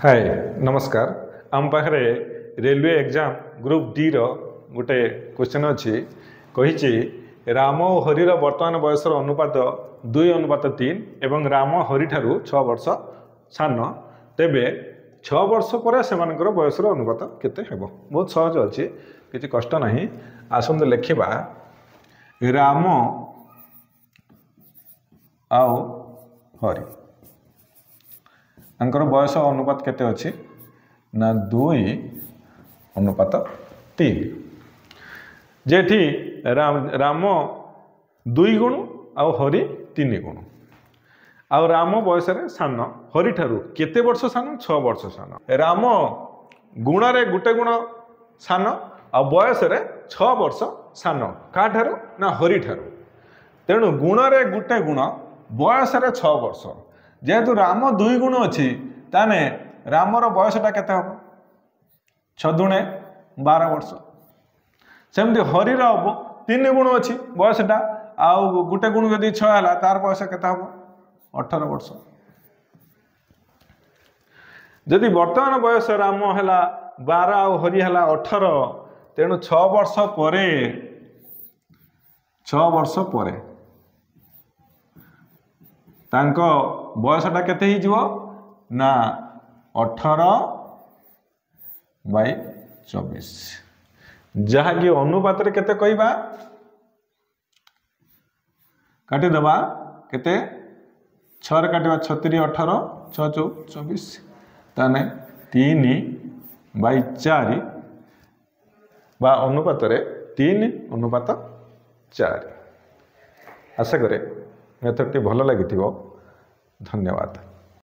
हाय नमस्कार आम पाखे रेलवे एग्जाम ग्रुप डी रो गोटे क्वेश्चन अच्छी कही राम और हरिर वर्तमान बयसर अनुपात 2:3 एवं राम हरि ठारू 6 वर्ष सान तेबे 6 वर्ष पर से बयसर अनुपात केते हेबो। बहुत सहज अच्छी किसी कष्ट नहीं। आसंत लिखा राम आउ हरि आंकर बयस अनुपात केते अच्छी ना 2:3 जेठी राम 2 गुण आउ हरि 3 गुण आउ राम बयस सान हरि ठारू केते वर्ष सान 6 वर्ष सान। राम गुण रे गुटे गुण सान आ बयस 6 वर्ष सान का ठारू ना हरि ठारू। तेणु गुण रे गुटे गुण बयस 6 वर्ष जेहेतु राम 2 गुण अच्छी ताने रामर बयसटा केते हम 6 दुणे 12 वर्ष। सेमती हरिर 3 गुण अच्छी बयसटा आउ गुटे गुण जदि 6 है तार बयस केते हम 18 वर्ष। जदि वर्तमान बयस राम है 12 आउ हरि है 18 तेणु 6 वर्ष परे तांको बयसटा केते ही जीवो ना 18/24 जहाँकि अनुपात रे केते कहबा काटी दबा केते 6 रे काटिबा 36 18 6 24 ताने 3/4 बा अनुपात रे 3:4। आशा करे मेथड टी भल लगी। धन्यवाद।